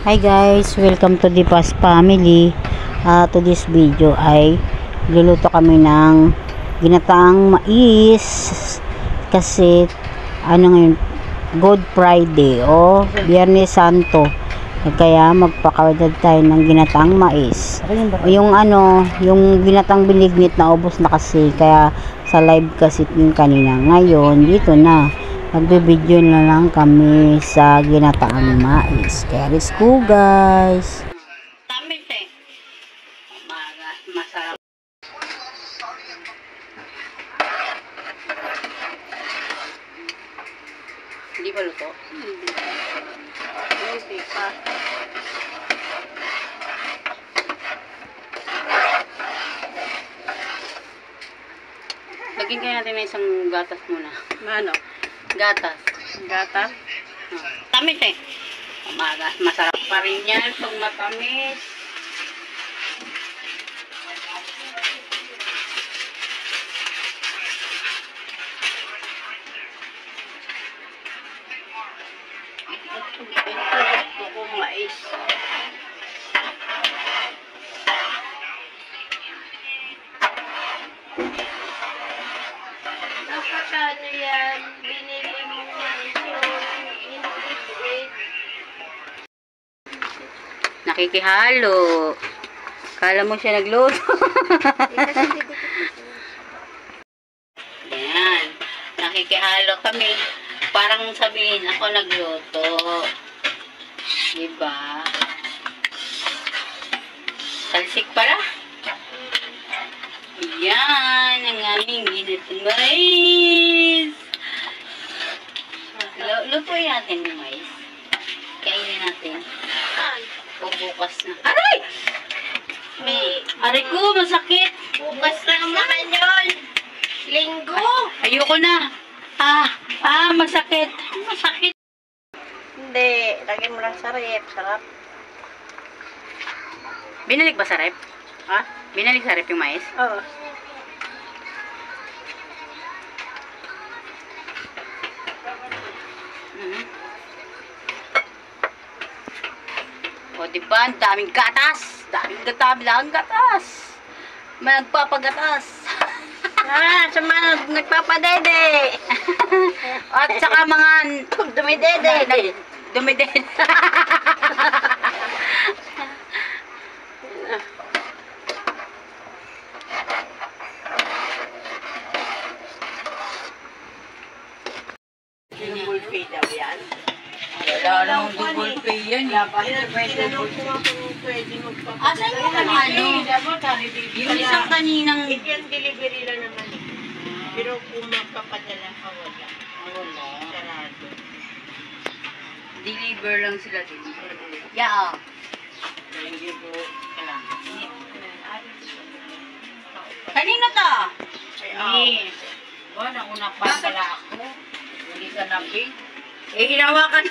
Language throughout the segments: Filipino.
Hi guys, welcome to the Paz Family. To this video ay luluto kami ng ginataang mais kasi ngayon Good Friday o Biyernes Santo, kaya magpakawadad tayo ng ginataang mais. Yung ginataang binignit na ubos na kasi, kaya sa live kasi yung kanina. Ngayon dito na magbe-video na lang kami sa ginataang mais. Kaya let's go guys. Tamis eh. Masarap. Hindi pa luto? Hindi pa. Lagyan kayo natin na isang gatas muna. Ano? Gatas. Gatas? Tamis eh. Masarap pa rin yan pag matamis. Ito ko mais. Nakakano yan? Binili mo mais yung in-liquid. Nakikihalo. Kala mo siya nagluto. Ayan. Nakikihalo kami. Parang sabihin ako nagluto. Diba? Talsik pala. Ayan. Ang aming ginatang mais. Lutuin natin yung mais. Kainin natin. O bukas na. Aray! Aray ko, masakit. Bukas na naman yun. Linggo. Ayoko na. Masakit. Masakit. Hindi, lagyan mo lang sa rep. Sarap. Binalik ba sa rep? Ha? Binalik sa rep yung mais? Oo. O diba, ang daming gatas. Daming gatas. Magpapagatas. Sa mga nagpapadede. At saka mga Dumidede. dumidede. Double pay daw yan. Wala namang double pay yan. Asan yung yung isang kaninang Yan delivery lang naman. Pero kung magpapadala ka, wala. Sarado. deliver lang sila din. Yeah. Thank you po. Kanino to? Ay, Ba, nauna pa pala ako. Hindi ka nabing. Hinawakan.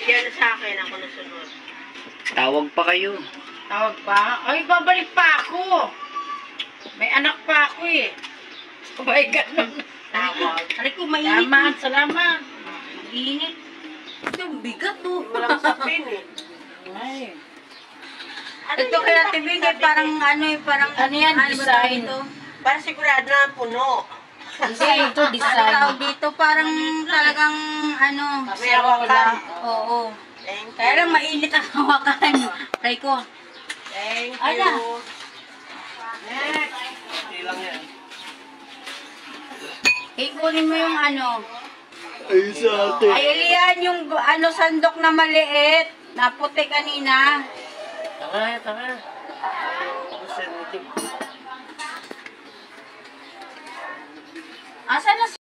yan sa akin ako nasunod. Tawag pa kayo. Tawag pa? Ay, babalik pa ako. May anak pa ako eh. Oh my God. Tawag. Aray ko, mainit. Salamat. Mainit. Ito, bigat to. Walang sapin eh. Ay. Ito kaya tibigay parang parang yan, design? Ito? Para sigurado na puno. Design ito, design. Ano tawag dito? Parang talagang May hawakan. Oo. Thank you. Kaya lang mainit ang hawakan. Try ko. Thank you. Ala. Next. Hindi lang yan. Ikunin mo yung Ay, sa ate. Ay, Elian, yung sandok na maliit. Na puti kanina. Tara. Asan na si...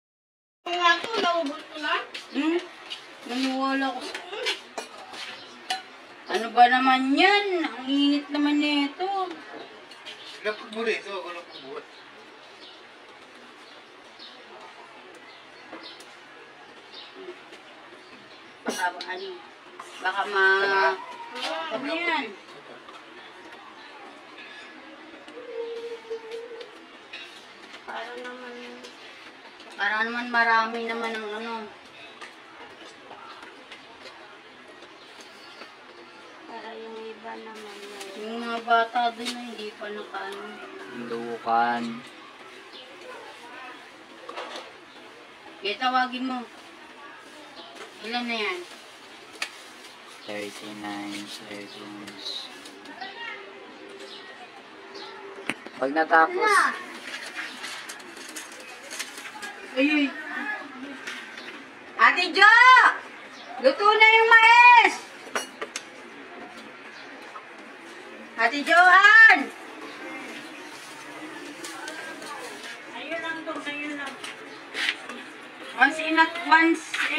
Nga to, naubos ko na. Naniwala ko. Ano ba naman yan? Ang init naman nito. Lapag mo rin ito. Ako lang kubuhat. Baka Ano yan? Para naman marami naman ang Yung mga bata doon na hindi pa nakaano. Lukan. Kaya tawagin mo. Ilan na yan? 39 seconds. Pag natapos, Ay! Ate Jo! Luto na yung mais! Ate Joan! Ayun lang to, ayun lang. Once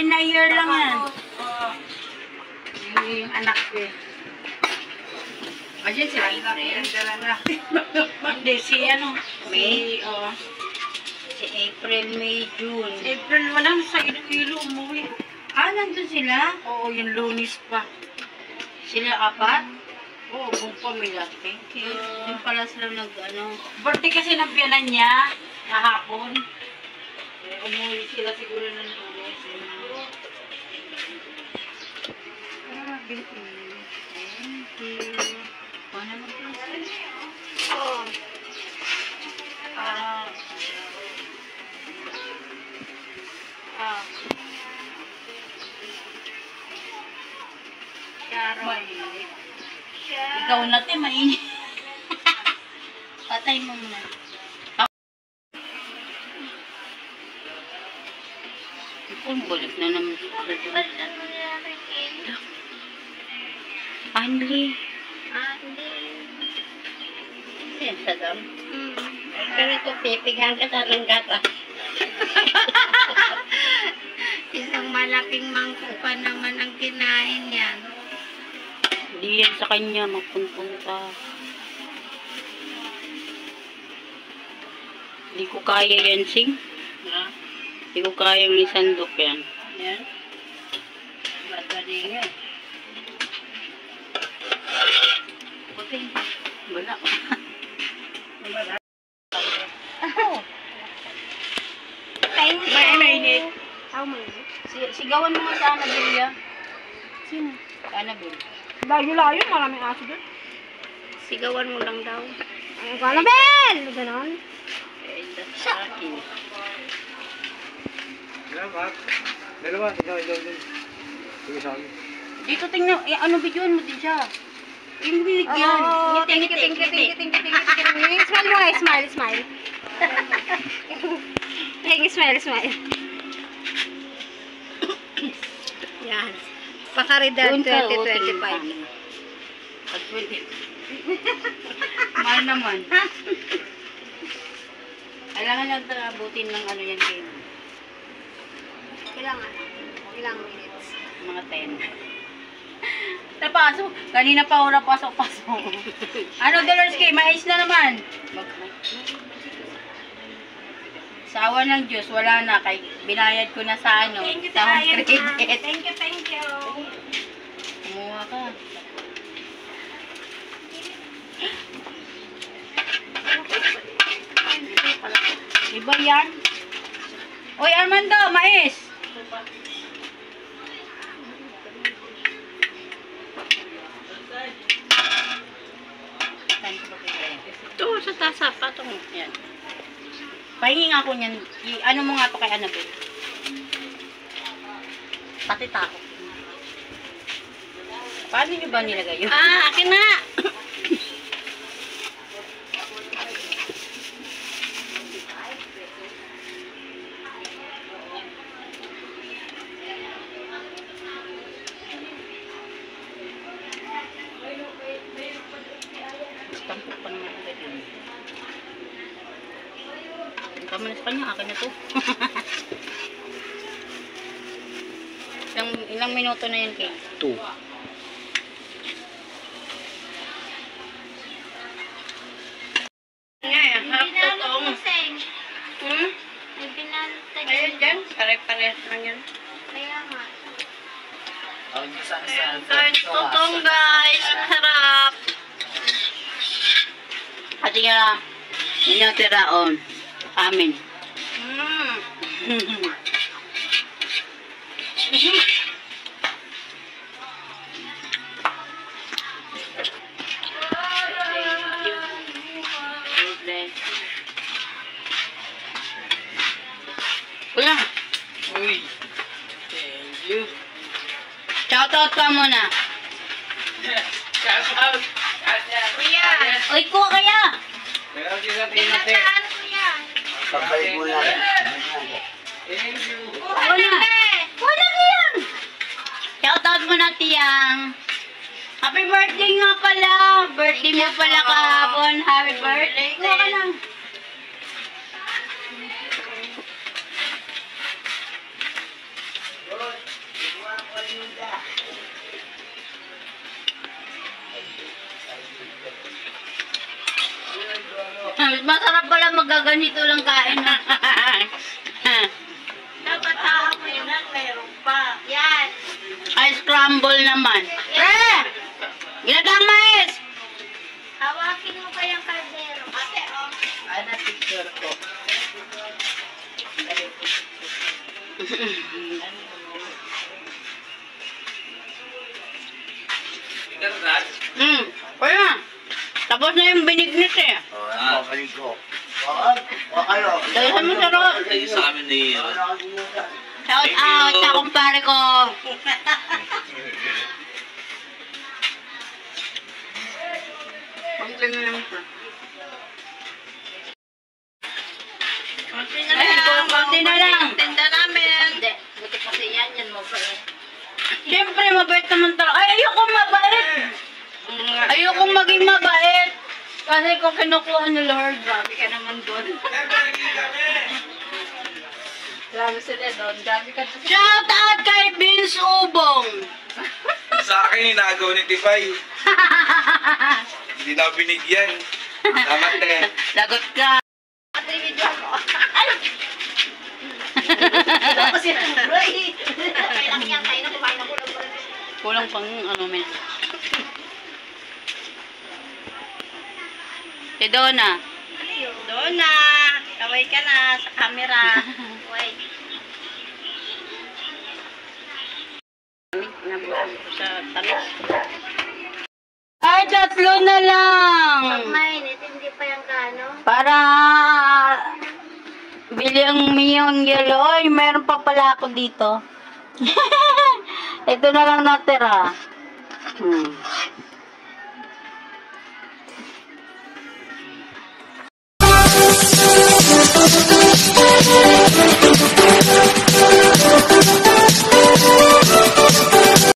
in a year lang yan. Yung anak ko eh. Ayan sila. Hindi, si ano? May, si April, May, June. April, walang sa Iloilo umuwi. Ah, nandun sila? Oo, yung Lunis pa. Sila apat? Oo, buong pamilya. Thank you. Yung pala sila ano. Birthday kasi ng biyanan niya, kahapon. Umuwi sila siguro ng Lunes. Thank you. Paano mag-process? Ah. Mainit. Ikaw natin, mainit. Patay mo muna. Kung bulik na naman. Anli. Yan sa dam. Ganito, pipighan ka sa ng gata. Isang malaking mangkok pa naman ang kinain yan. Hindi yan sa kanya, magpunpunta. Hindi ko kaya yan, Sing. Ha? Hindi ko kayang isandok yan. Yan. Madali nga. Buti. Wala. Mainit. Sigawan mo nga sa Annabelle, ya. Sino? Sa Annabelle. Layo-layo, maraming aso doon. Sigawan mo lang daw. Annabelle! Ganon. Eh, sa akin. Salamat. Dalawa, ikaw. Sige sa akin. Dito tingnan, ano videoan mo din siya? Yung binigyan. Ngiti. Smile mo, smile. Smile. Yan. Pakaridad Doon ka, 2025. At pwede. Mahal naman. Kailangan lang abutin ng ano yan kayo. Ilang minutes? Mga 10. Napasok. Kanina pa oras pasok. Ano dollars kay? Mais na naman. Sa awa ng Diyos, wala na. Kay binayad ko na sa ano. Sa home credit. Thank you. Kumuha ka. Iba yan. Oy, Armando, mais. Ito, sa tasa pa ito. Yan. Pahingi nga ako niyan. Ano mo nga to kay Annabelle? Pati tako. Paano nyo ba nilagay yun? Akin na! Tampok pa naman agad yun. Ang tama na sa kanya, akin na to. ilang minuto na yan, Kay? 2. Ngayon, half totong. Hmm? Ayun dyan, pare-parehas lang yan. Totong guys, ang harap. Ati nga, yun yung tiraon. Amin. Shoutout ka muna. Kuya! Uy, kuha kaya. Meron din natin natin. Tinataan kuya! Pagbalik mo na. Wala. Wala yan. Shoutout mo na, Tiyang. Happy birthday nga pala. Birthday mo pala kahapon. Happy birthday. Kuha ka lang. Masarap pala magaganito lang kain. Dapat hawak mo yun ang meron pa. Yan! Ay, scramble naman. Pre! Ginagaang mais! Hawakin mo pa yung kaldero. Ate, oh. Ano picture ko? Kaya, tapos na yung binignit eh. Pagbalik ko. Ano? Dahil mo sa road. Sa amin ni... Shout out sa kumpare ko. Konti na lang siya. Konti na Ayun, lang. konti na lang. Tinda namin. Hindi, buti kasi yan mo pa eh. Siyempre, mabait naman talaga. Ay, ayokong mabait. Ayokong maging mabait. Kasi kung kinukuha ni Lord, grabe ka naman doon. Grabe sila doon. Grabe ka doon. Shout out kay Vince Ubong. Sa akin, inagaw ni Tipay. Hindi na binigyan. Salamat eh. Lagot ka. Ate, video ko. Tapos yan. Okay lang yan. Tayo na kumain ako. Kulang pang ano, men. Si Donna. Doon na. Kaway ka na sa camera. Wait. Nabuhan ko sa tamis. Ay, tatlo na lang. Pag mainit, hindi pa yung gano. Para bili ang miyong yellow. Ay, meron pa pala ako dito. Ito na lang natira.